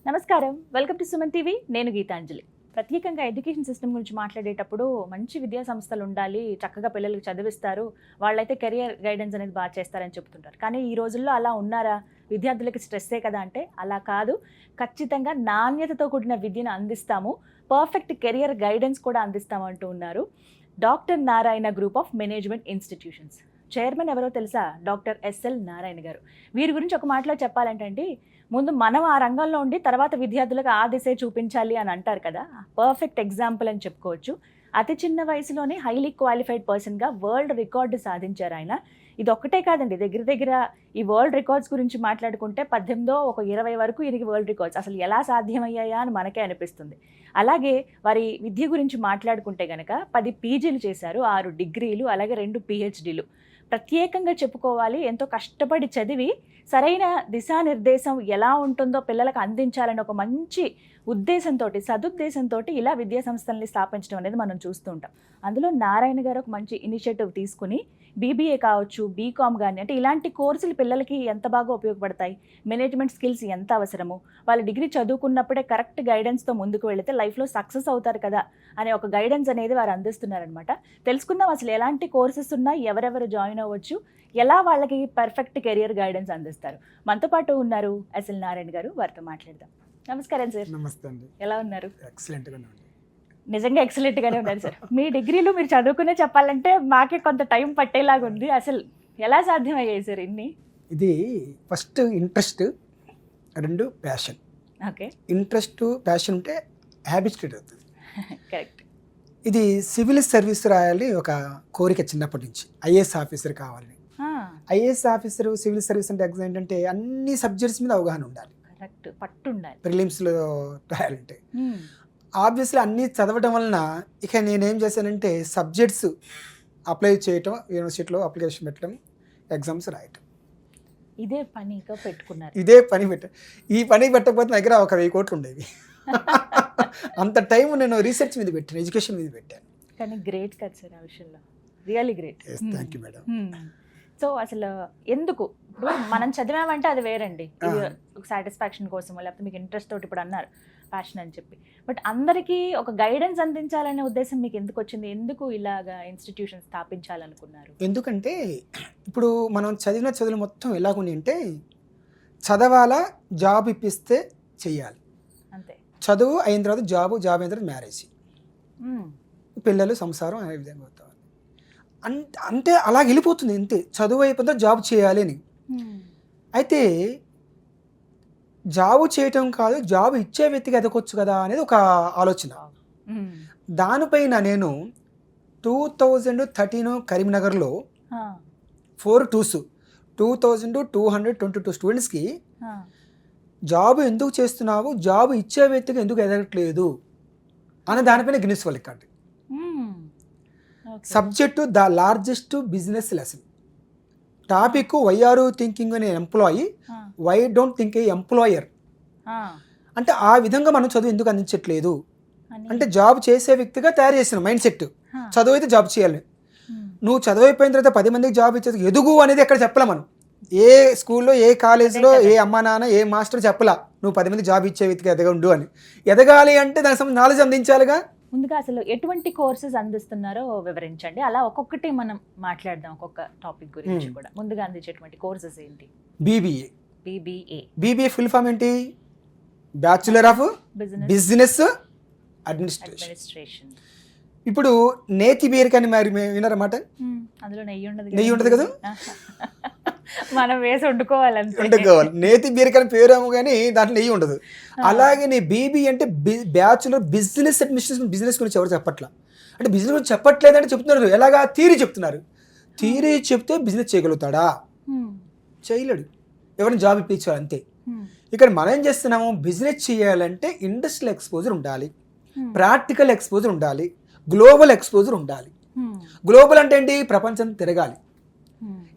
నమస్కారం, welcome to Suman TV. నేను గీతాంజలి. ప్రత్యేకంగా ఎడ్యుకేషన్ సిస్టమ్ గురించి మాట్లాడేటప్పుడు మంచి విద్యా సంస్థలు ఉండాలి, చక్కగా పిల్లలకు చదివిస్తారు, వాళ్ళైతే కెరియర్ గైడెన్స్ అనేది బాగా చేస్తారని చెప్తుంటారు. కానీ ఈ రోజుల్లో అలా ఉన్నారా? విద్యార్థులకి స్ట్రెస్సే కదా అంటే అలా కాదు. ఖచ్చితంగా నాణ్యతతో కూడిన విద్యను అందిస్తాము, పర్ఫెక్ట్ కెరియర్ గైడెన్స్ కూడా అందిస్తామంటూ ఉన్నారు doctor Narayana group of management institutions. Chairman ఎవరో తెలుసా? డాక్టర్ ఎస్ఎల్ నారాయణ గారు. వీరి గురించి ఒక మాటలో చెప్పాలంటే అండి, ముందు మనం ఆ రంగంలో ఉండి తర్వాత విద్యార్థులకు ఆ దిశే చూపించాలి అని అంటారు కదా, పర్ఫెక్ట్ ఎగ్జాంపుల్ అని చెప్పుకోవచ్చు. అతి చిన్న వయసులోనే హైలీ క్వాలిఫైడ్ పర్సన్గా వరల్డ్ రికార్డు సాధించారు ఆయన. ఇది ఒక్కటే కాదండి, దగ్గర ఈ వరల్డ్ రికార్డ్స్ గురించి మాట్లాడుకుంటే 18 ఒక 20 వరకు ఇది వరల్డ్ రికార్డ్స్. అసలు ఎలా సాధ్యమయ్యాయా అని మనకే అనిపిస్తుంది. అలాగే వారి విద్య గురించి మాట్లాడుకుంటే కనుక 10 పీజీలు చేశారు, 6 డిగ్రీలు, అలాగే 2 పిహెచ్డీలు. ప్రత్యేకంగా చెప్పుకోవాలి, ఎంతో కష్టపడి చదివి సరైన దిశానిర్దేశం ఎలా ఉంటుందో పిల్లలకు అందించాలని ఒక మంచి ఉద్దేశంతో, సదుద్దేశంతో ఇలా విద్యా సంస్థల్ని స్థాపించడం అనేది మనం చూస్తూ ఉంటాం. అందులో నారాయణ గారు ఒక మంచి ఇనిషియేటివ్ తీసుకుని బీబీఏ కావచ్చు, బీకామ్ కానీ, అంటే ఇలాంటి కోర్సులు పిల్లలకి ఎంత బాగా ఉపయోగపడతాయి, మేనేజ్మెంట్ స్కిల్స్ ఎంత అవసరము, వాళ్ళు డిగ్రీ చదువుకున్నప్పుడే కరెక్ట్ గైడెన్స్తో ముందుకు వెళితే లైఫ్లో సక్సెస్ అవుతారు కదా అనే ఒక గైడెన్స్ అనేది వారు అందిస్తున్నారనమాట. తెలుసుకుందాం అసలు ఎలాంటి కోర్సెస్ ఉన్నాయి, ఎవరెవరు జాయిన్ అవ్వచ్చు, ఎలా వాళ్ళకి పర్ఫెక్ట్ కెరియర్ గైడెన్స్ అందిస్తారు. మనతో పాటు ఉన్నారు ఎస్ఎల్ నారాయణ గారు, వారితో మాట్లాడదాం. నమస్కారం సార్. నమస్తే అండి. ఎలా ఉన్నారు? ఎక్సలెంట్గా ఉంది. నిజంగా ఎక్సలెంట్గానే ఉన్నారు సార్. మీ డిగ్రీలు మీరు చదువుకునే చెప్పాలంటే మాకే కొంత టైం పట్టేలాగా ఉంది. అసలు ఎలా సాధ్యమయ్యాయి సార్ ఇన్ని? ఇది first interest, 2 passion. Okay. Interest passion ఉంటే హ్యాబిట్ అవుతుంది. కరెక్ట్. ఇది సివిల్ సర్వీస్ రాయాలి ఒక కోరిక చిన్నప్పటి నుంచి, ఐఏఎస్ ఆఫీసర్ కావాలని. ఐఏఎస్ ఆఫీసర్, సివిల్ సర్వీస్ అంటే ఎగ్జామ్ ఏంటంటే అన్ని సబ్జెక్ట్స్ మీద అవగాహన ఉండాలి. కరెక్ట్, పట్టు ఉండాలి. ప్రిలిమ్స్లో రాయాలంటే ఆబ్వియస్లీ అన్నీ చదవడం వలన ఇక నేనేం చేశానంటే సబ్జెక్ట్స్ అప్లై చేయటం, యూనివర్సిటీలో అప్లికేషన్ పెట్టడం, ఎగ్జామ్స్ రాయటం. ఇదే పనిగా పెట్టుకున్నారు. ఇదే పని ఈ పని పెట్టకపోతే నా దగ్గర ఒక 1000 కోట్లు ఉండేవి. అంత టైం నేను రీసెర్చ్ మీద పెట్టాను, ఎడ్యుకేషన్ మీద పెట్టాను. కానీ గ్రేట్ కదా సార్ ఆ విషయంలో, really great. Thank you madam. So అసలు ఎందుకు ఇప్పుడు మనం చదివామంటే అది వేరండి, ఇది ఒక సాటిస్ఫాక్షన్ కోసమో లేకపోతే మీకు ఇంట్రెస్ట్ తోటి ఇప్పుడు అన్నారు ప్యాషన్ అని చెప్పి, బట్ అందరికీ ఒక గైడెన్స్ అందించాలనే ఉద్దేశం మీకు ఎందుకు వచ్చింది? ఎందుకు ఇలాగా ఇన్స్టిట్యూషన్ స్థాపించాలనుకున్నారు? ఎందుకంటే ఇప్పుడు మనం చదివిన చదువులు మొత్తం ఎలాగుంది అంటే, చదవాలా, జాబ్ ఇప్పిస్తే చెయ్యాలి, అంతే. చదువు అయిన తర్వాత జాబ్ అయిన తర్వాత మ్యారేజ్, పిల్లలు, సంసారం అనే విధంగా అవుతాం. అంటే అలా వెళ్ళిపోతుంది అంతే. చదువు అయిపోతే జాబ్ చేయాలి అని. అయితే జాబ్ చేయటం కాదు, జాబ్ ఇచ్చే వ్యక్తికి ఎదగొచ్చు కదా అనేది ఒక ఆలోచన. దానిపైన నేను 2013 కరీంనగర్లో 4 టూస్ 2222 స్టూడెంట్స్కి జాబ్ ఎందుకు చేస్తున్నావు, జాబ్ ఇచ్చే వ్యక్తికి ఎందుకు ఎదగట్లేదు అనే దానిపైన Guinness world record. Subject the largest business lesson. Topic why are you thinking అనే employee, why don't think a employer. అంటే ఆ విధంగా మనం చదువు ఎందుకు అందించట్లేదు అంటే, జాబ్ చేసే వ్యక్తిగా తయారు చేసిన మైండ్ సెట్. చదువు అయితే జాబ్ చేయాలి, నువ్వు చదువు అయిపోయిన తర్వాత 10 మందికి జాబ్ ఇచ్చేది ఎదుగు అనేది ఎక్కడ చెప్పలే. మనం ఏ స్కూల్లో, ఏ కాలేజీలో, ఏ అమ్మా నాన్న, ఏ మాస్టర్ చెప్పలా నువ్వు 10 మంది జాబ్ ఇచ్చే వ్యక్తిగా ఎదగండు అని. ఎదగాలి అంటే దానికి సంబంధించిన నాలెడ్జ్ అందించాలిగా. ముందుగా అసలు ఎటువంటి కోర్సెస్ అందిస్తున్నారో వివరించండి, అలా ఒక్కొక్కటి మనం మాట్లాడదాం, ఒక్కొక్క టాపిక్ గురించి కూడా. ముందుగా అందించేటువంటి కోర్సెస్ ఏంటి? బీబీఏ ఫుల్ ఫామ్ ఏంటి? Bachelor of business administration. ఇప్పుడు నేతి బీరక అని మరి విన్నారన్నమాట. అందులో నెయ్యి ఉండదు కదా, మనం వేసి వండుకోవాలి. నేతి బీరక అని పేరేమో కానీ దాంట్లో నెయ్యి ఉండదు. అలాగే నీ బీబీ అంటే బ్యాచులర్ బిజినెస్ అడ్మినిస్ట్రేషన్. బిజినెస్ గురించి ఎవరు చెప్పట్లా, అంటే బిజినెస్ గురించి చెప్పట్లేదంటే చెప్తున్నారు. ఎలాగా? థియరీ చెప్తున్నారు. థియరీ చెప్తే బిజినెస్ చేయగలుగుతాడా? చేయలేడు. ఎవరిని జాబ్ ఇప్పించాలి అంతే. ఇక్కడ మనం ఏం చేస్తున్నాము, బిజినెస్ చేయాలంటే ఇండస్ట్రియల్ ఎక్స్పోజర్ ఉండాలి, ప్రాక్టికల్ ఎక్స్పోజర్ ఉండాలి, గ్లోబల్ ఎక్స్పోజర్ ఉండాలి. గ్లోబల్ అంటే ఏంటి? ప్రపంచం తిరగాలి.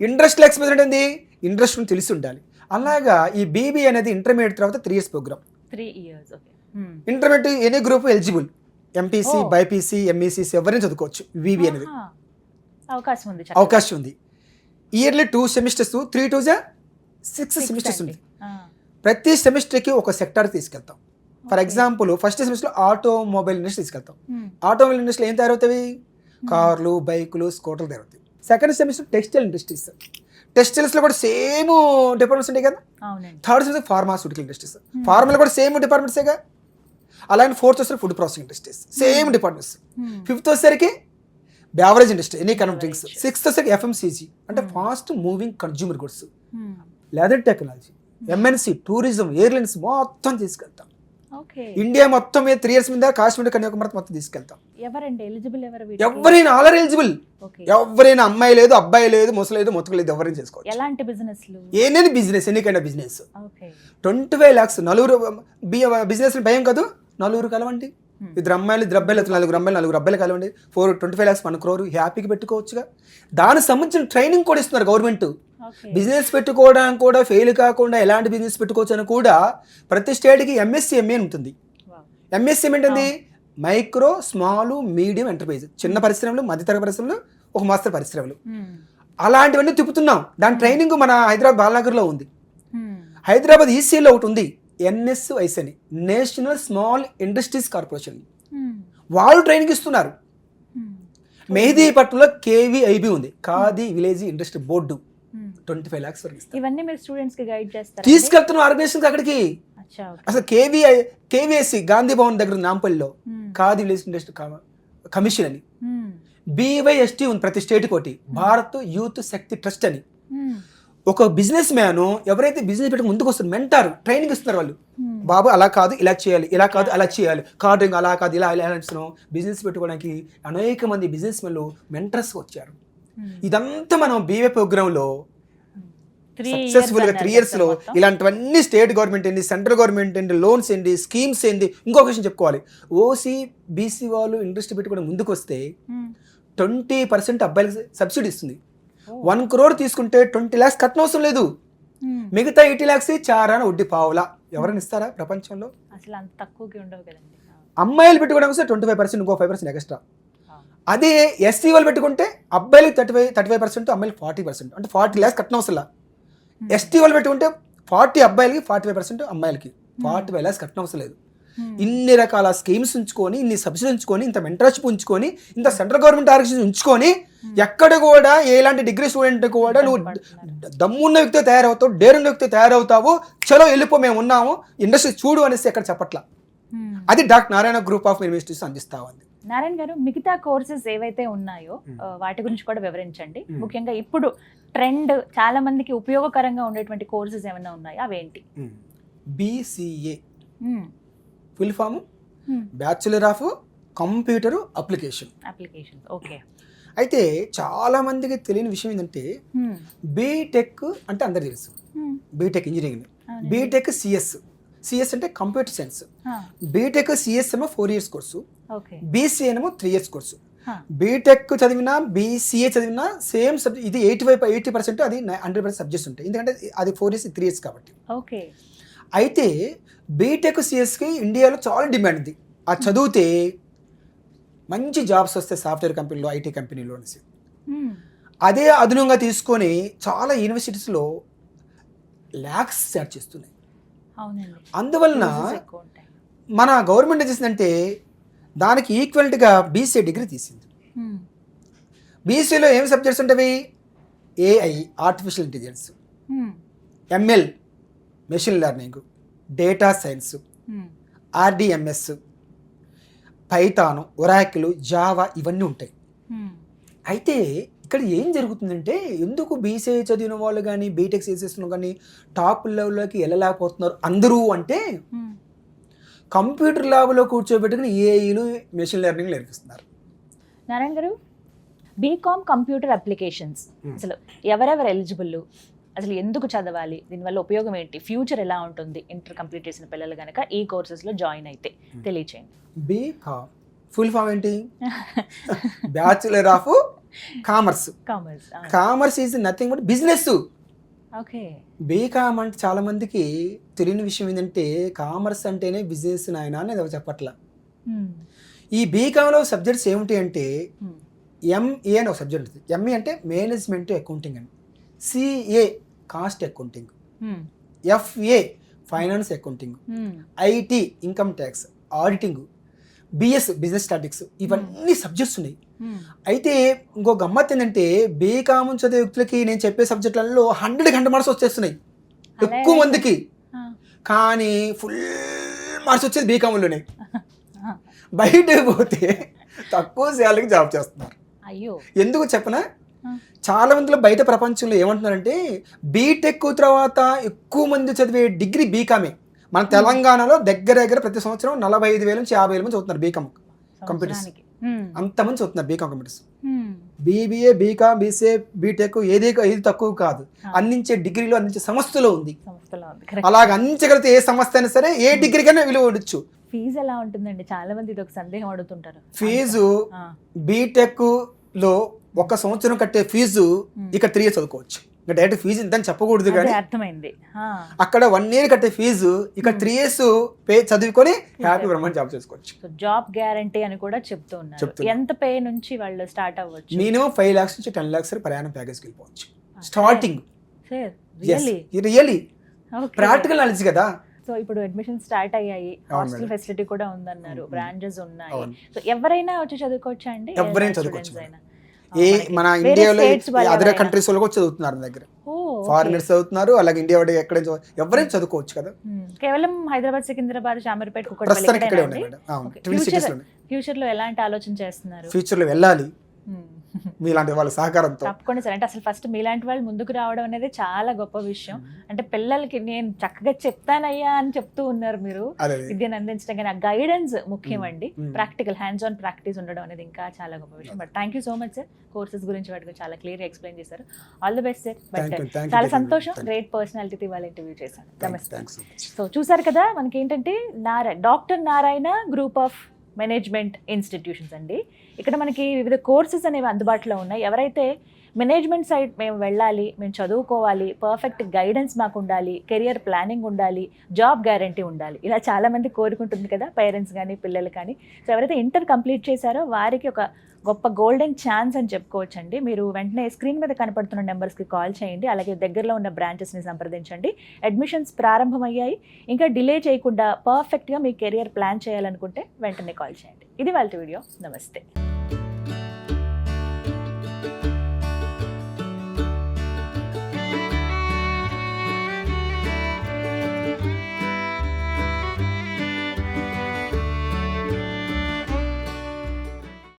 ఇండస్ట్రియల్ ఎక్స్పోజర్ అంటే ఏంటి? ఇండస్ట్రీ తెలిసి ఉండాలి. అలాగా ఈ బీబీ అనేది ఇంటర్మీడియట్ తర్వాత 3 years program. 3 years. Intermediate any group eligible, MPC, BiPC, MECC ఎవరైనా చదువుకోవచ్చు. బీబీ అనేది అవకాశం ఉంది. ఇయర్లీ 2 semesters, 3 to 6 semesters ఉంది. ప్రతి సెమిస్టర్కి ఒక సెక్టార్ తీసుకెళ్తాం. For example first semester automobile industry తీసుకెళ్తాం. ఆటోమొబైల్ ఇండస్ట్రీలో ఏం తయారవుతాయి? కార్లు, బైకులు, స్కూటర్లు తయారవుతాయి. Second semester textile industries. టెక్స్టైల్స్లో కూడా సేమ్ డిపార్ట్మెంట్స్ ఉంటాయి కదా. Third semester pharmaceutical industries. ఫార్మాలో కూడా సేమ్ డిపార్ట్మెంట్సేగా. అలాగే ఫోర్త్ వచ్చేసరికి food processing industries, same departments. Fifth వచ్చేసరికి beverage industry, any kind of drinks. Sixth వచ్చేసరికి ఎఫ్ఎంసీజీ అంటే fast moving consumer goods. Leather technology, MNC, tourism, airlines మొత్తం తీసుకెళ్తాం. ఇండియా మొత్తం మీద 3 years మీద కాశ్మీర్, కన్యాకుమారి మొత్తం తీసుకెళ్తాం. ఎవరండి ఎలిజిబుల్? ఎవరైనా ఆల్ ఆర్ ఎలిజిబుల్. ఎవరైనా అమ్మాయి లేదు, అబ్బాయి లేదు, ముసలి లేదు, మొత్తం లేదు, ఎవరైనా చేసుకోవచ్చు. ఎలాంటి బిజినెస్? ఏనేని business, any kind of business. 25 lakhs నలుగురు బిజినెస్ భయం కాదు. నలుగురు కలవండి, 2 అమ్మాయిలు, 2 అబ్బాయిలు, 4 అమ్మాయిలు, 4 అబ్బాయిలు కలవండి, 25 lakhs 1 crore హ్యాపీగా పెట్టుకోవచ్చుగా. దానికి సంబంధించిన ట్రైనింగ్ కూడా ఇస్తున్నారు గవర్నమెంట్. బిజినెస్ పెట్టుకోవడానికి కూడా ఫెయిల్ కాకుండా ఎలాంటి బిజినెస్ పెట్టుకోవచ్చు అని కూడా ప్రతి స్టేట్కి ఎంఎస్సిఎంఈ ఉంటుంది. ఎంఎస్సిఎం ఏంటంది? Micro, small, medium enterprise. చిన్న పరిశ్రమలు, మధ్యతరగతి పరిశ్రమలు, ఒక మస్తు పరిశ్రమలు, అలాంటివన్నీ తిప్పుతున్నాం. దాని ట్రైనింగ్ మన హైదరాబాద్ బాలనగర్లో ఉంది. హైదరాబాద్ ఈసీలో ఒకటి ఉంది, ఎన్ఎస్ఐసి అని, నేషనల్ స్మాల్ ఇండస్ట్రీస్ కార్పొరేషన్. వాళ్ళు ట్రైనింగ్ ఇస్తున్నారు. మెహదీపట్నంలో కేవీఐబి ఉంది, khadi village industry board. 25 lakhs వరకు ఇస్తారు. ఇవన్నీ మీరు స్టూడెంట్స్ కి గైడ్ చేస్తారు? తీసుకెళ్తున్న ఆర్గనైజేషన్ అక్కడికి. అసలు కేవీఐసి గాంధీ భవన్ దగ్గర నాంపల్లిలో ఖాదీ విలేజ్ ఇండస్ట్రీ కమిషన్ అని, BYST ఉంది ప్రతి స్టేట్ కోటి, భారత్ యూత్ శక్తి ట్రస్ట్ అని. ఒక బిజినెస్ మ్యాన్ ఎవరైతే బిజినెస్ పెట్టి ముందుకు వస్తారు, మెంటార్ ట్రైనింగ్ ఇస్తున్నారు వాళ్ళు. బాబు అలా కాదు ఇలా చేయాలి, ఇలా కాదు అలా చేయాలి, కార్డింగ్ అలా కాదు ఇలా ఇలా ఇస్తున్నాం. బిజినెస్ పెట్టుకోవడానికి అనేక మంది బిజినెస్ మెన్లు మెంటర్స్ వచ్చారు. ఇదంతా మనం BA ప్రోగ్రాంలో సక్సెస్ఫుల్గా 3 years ఇలాంటివన్నీ స్టేట్ గవర్నమెంట్ ఏంటి, సెంట్రల్ గవర్నమెంట్ ఏంటి, లోన్స్ ఏంటి, స్కీమ్స్ ఏంటి. ఇంకొక విషయం చెప్పుకోవాలి, ఓసీ బీసీ వాళ్ళు ఇండస్ట్రీ పెట్టుకోవడం ముందుకు వస్తే 20% అబ్బాయిలకి సబ్సిడీ ఇస్తుంది. 1 crore తీసుకుంటే 20 lakhs కట్టిన అవసరం లేదు. మిగతా 80 lakhs చారాన వడ్డీ పావులా. ఎవరైనా ఇస్తారా ప్రపంచంలో? అసలు అంత తక్కువకి ఉండవు కదండి. అమ్మాయిలు పెట్టుకోవడానికి వస్తే 25%, ఇంకో 5% ఎక్స్ట్రా. అదే ఎస్సీ వాళ్ళు పెట్టుకుంటే అబ్బాయిలకి 35%, అమ్మాయిలకి 40%, అంటే 40 lakhs కట్టిన అవసరం. ఎస్టీ వాళ్ళు పెట్టుకుంటే 40 అబ్బాయిలకి, 45% అమ్మాయిలకి, 45 lakhs కట్టిన అవసరం లేదు. ఇన్ని రకాల స్కీమ్స్ ఉంచుకొని, ఇన్ని సబ్సిడీ ఉంచుకొని, ఇంత మెంటర్షిప్ ఉంచుకొని, ఇంత సెంట్రల్ గవర్నమెంట్ ఆర్గనైజేషన్ ఉంచుకొని, ఎక్కడ కూడా ఎలాంటి డిగ్రీ స్టూడెంట్ కూడా నువ్వు దమ్మున్న వ్యక్తి తయారవుతావు, డేరున్న వ్యక్తి తయారవుతావు, చలో వెళ్ళిపో మేము ఉన్నాము, ఇండస్ట్రీ చూడు అనేసి ఎక్కడ చెప్పట్లా. అది doctor Narayana group of universities అందిస్తా ఉంది. నారాయణ గారు, మిగతా కోర్సెస్ ఏవైతే ఉన్నాయో వాటి గురించి కూడా వివరించండి. ముఖ్యంగా ఇప్పుడు ట్రెండ్, చాలా మందికి ఉపయోగకరంగా ఉండేటువంటి కోర్సెస్ ఏమైనా ఉన్నాయా? అవేంటి? BCA full form bachelor of computer application. Okay. అయితే చాలా మందికి తెలియని విషయం ఏంటంటే, బీటెక్ అంటే అందరు తెలుసు, బీటెక్ ఇంజనీరింగ్, బీటెక్ సిఎస్ అంటే కంప్యూటర్ సైన్స్. బీటెక్ సిఎస్ ఏమో 4 years కోర్సు, BCA ఏమో 3 years కోర్సు. బీటెక్ చదివినా BCA చదివినా సేమ్ సబ్జెక్ట్. ఇది 80%, అది 100% సబ్జెక్ట్స్ ఉంటాయి, ఎందుకంటే అది 4 years 3 years కాబట్టి. ఓకే. అయితే బీటెక్ సిఎస్కి ఇండియాలో చాలా డిమాండ్ ఉంది. ఆ చదివితే మంచి జాబ్స్ వస్తాయి సాఫ్ట్వేర్ కంపెనీలో, IT కంపెనీలో అనేసి. అదే అదనంగా తీసుకొని చాలా యూనివర్సిటీస్లో lakhs చార్జ్ చేస్తున్నాయి. అందువలన మన గవర్నమెంట్ ఏం చేసిందంటే, దానికి ఈక్వల్గా BCA డిగ్రీ తీసింది. BCAలో ఏం సబ్జెక్ట్స్ ఉంటాయి? AI artificial intelligence, ML machine learning, data science, RDMS, Python, Oracle, Java ఇవన్నీ ఉంటాయి. అయితే ఇక్కడ ఏం జరుగుతుందంటే, ఎందుకు BCA చదివిన వాళ్ళు కానీ బీటెక్ చేసేస్తున్న కానీ టాప్ లెవెల్లోకి వెళ్ళలేకపోతున్నారు అందరూ అంటే, కంప్యూటర్ ల్యాబ్లో కూర్చోబెట్టుకుని ఏఐలు మెషిన్ లెర్నింగ్ నేర్పిస్తున్నారు. నారాయణ గారు, బీకామ్ కంప్యూటర్ అప్లికేషన్స్ అసలు ఎవరెవరు ఎలిజిబుల్, అసలు ఎందుకు చదవాలి, దీనివల్ల ఉపయోగం ఏంటి, ఫ్యూచర్ ఎలా ఉంటుంది, ఇంటర్ కంప్లీట్ చేసిన పిల్లలు కనుక ఈ కోర్సెస్లో జాయిన్ అయితే తెలియచేయండి. బీకామ్ ఫుల్ ఫామ్ ఏంటి? Bachelor of commerce. Commerce is nothing but business. Okay. BCom అంటే చాలా మందికి తెలియని విషయం ఏంటంటే, కామర్స్ అంటేనే బిజినెస్ నాయన అనేది చెప్పట్ల. ఈ బీకామ్లో సబ్జెక్ట్స్ ఏమిటి అంటే, MA అని ఒక సబ్జెక్ట్ ఉంటుంది. MA అంటే మేనేజ్మెంట్ అకౌంటింగ్ అని, CA cost accounting, FA finance accounting, IT income tax, auditing, BS business statics, ఇవన్నీ సబ్జెక్ట్స్ ఉన్నాయి. అయితే ఇంకో గమ్మత్ ఏంటంటే బీకామ్ చదివే వ్యక్తులకి నేను చెప్పే సబ్జెక్టులలో 100 మార్క్స్ వచ్చేస్తున్నాయి ఎక్కువ మందికి, కానీ ఫుల్ మార్క్స్ వచ్చేది బీకామ్లోనే. బయట పోతే తక్కువ శాలరీకి జాబ్ చేస్తున్నారు. అయ్యో, ఎందుకు చెప్పనా, చాలా మందిలో బయట ప్రపంచంలో ఏమంటున్నారంటే బీటెక్ తర్వాత ఎక్కువ మంది చదివే డిగ్రీ బీకామే. మన తెలంగాణలో దగ్గర ప్రతి సంవత్సరం 45,000 నుంచి 50,000 మంది చదువుతున్నారు బీకామ్ కంప్యూటర్స్. అంతమంది చదువుతున్నారు BCom computers. BBA, BCom, BCA, BTech ఏది తక్కువ కాదు. అందించే డిగ్రీలో అందించే సంస్థలో ఉంది. అలాగ అందించగలిగితే ఏ సంస్థ అయినా సరే ఏ డిగ్రీకైనా విలువ ఉండొచ్చు. ఫీజు ఎలా ఉంటుందండి? చాలా మంది ఇది ఒక సందేహం అడుగుతుంటారు. ఫీజు బీటెక్ లో 1 సంవత్సరం కట్టే ఫీజు ఇక్కడ 3 years చదువుకోవచ్చు. డైరెక్ట్ ఫీజు ఇంత చెప్పకూడదు, కానీ అర్థమైంది. అక్కడ 1 year కట్టే ఫీజు ఇక్కడ 3 years పే చదువుకొని హ్యాపీ బ్రహ్మాండ జాబ్ చేసుకోవచ్చు. జాబ్ గ్యారంటీ అని కూడా చెప్తూ ఉన్నారు. ఎంత పే నుంచి వాళ్ళు స్టార్ట్ అవ్వచ్చు? మినిమం 5 lakhs నుంచి 10 lakhs ప్రయాణం ప్యాకేజ్కి వెళ్ళిపోవచ్చు స్టార్టింగ్. రియల్లీ ప్రాక్టికల్ నాలెడ్జ్ కదా. సో ఇప్పుడు అడ్మిషన్ స్టార్ట్ అయ్యాయి, హాస్టల్ ఫెసిలిటీ కూడా ఉందన్నారు, బ్రాంచెస్ ఉన్నాయి. సో ఎవరైనా వచ్చి చదువుకోవచ్చా అండి? ఎవరైనా చదువుకోవచ్చు. మన ఇండియాలో అదర్ కంట్రీస్ వాళ్ళు కూడా చదువుతున్నారు, మన దగ్గర ఫారినర్స్ చదువుతున్నారు, అలాగే ఇండియా వాడి ఎక్కడ ఎవరైనా చదువుకోవచ్చు కదా. కేవలం హైదరాబాద్, సికింద్రాబాద్, షామీర్పేట, ప్రస్తుతానికి ఇక్కడే ఉన్నాయి మేడం. ఫ్యూచర్ లో ఎలాంటి ఆలోచన చేస్తున్నారు? ఫ్యూచర్ లో వెళ్ళాలి మీలాంటి వాళ్ళ సహకారంతో. తప్పకుండా సార్. అంటే అసలు ఫస్ట్ మీలాంటి వాళ్ళు ముందుకు రావడం అనేది చాలా గొప్ప విషయం. అంటే పిల్లలకి నేను చక్కగా చెప్తానయ్యా అని చెప్తూ ఉన్నారు మీరు, విద్యను అందించడం, కానీ ఆ గైడెన్స్ ముఖ్యం అండి. ప్రాక్టికల్ హ్యాండ్స్ ఆన్ ప్రాక్టీస్ ఉండడం అనేది ఇంకా చాలా గొప్ప విషయం. But thank you so much sir, courses గురించి వాటికి చాలా క్లియర్ ఎక్స్ప్లెయిన్ చేశారు. All the best sir. But చాలా సంతోషం, గ్రేట్ పర్సనాలిటీ వాళ్ళు ఇంటర్వ్యూ చేశాను. నమస్తే. సో చూసారు కదా, మనకి ఏంటంటే doctor Narayana group of management institutions అండి. ఇక్కడ మనకి వివిధ కోర్సెస్ అనేవి అందుబాటులో ఉన్నాయి. ఎవరైతే మేనేజ్మెంట్ సైడ్ మేము వెళ్ళాలి, మేము చదువుకోవాలి, పర్ఫెక్ట్ గైడెన్స్ మాకు ఉండాలి, కెరియర్ ప్లానింగ్ ఉండాలి, జాబ్ గ్యారంటీ ఉండాలి, ఇలా చాలామంది కోరుకుంటుంది కదా, పేరెంట్స్ కానీ పిల్లలు కానీ. సో ఎవరైతే ఇంటర్ కంప్లీట్ చేశారో వారికి ఒక గొప్ప గోల్డెన్ ఛాన్స్ అని చెప్పుకోవచ్చండి. మీరు వెంటనే స్క్రీన్ మీద కనపడుతున్న నెంబర్స్కి కాల్ చేయండి, అలాగే దగ్గరలో ఉన్న బ్రాంచెస్ని సంప్రదించండి. అడ్మిషన్స్ ప్రారంభమయ్యాయి. ఇంకా డిలే చేయకుండా పర్ఫెక్ట్గా మీ కెరియర్ ప్లాన్ చేయాలనుకుంటే వెంటనే కాల్ చేయండి. ఇది వాళ్ళ వీడియో. నమస్తే.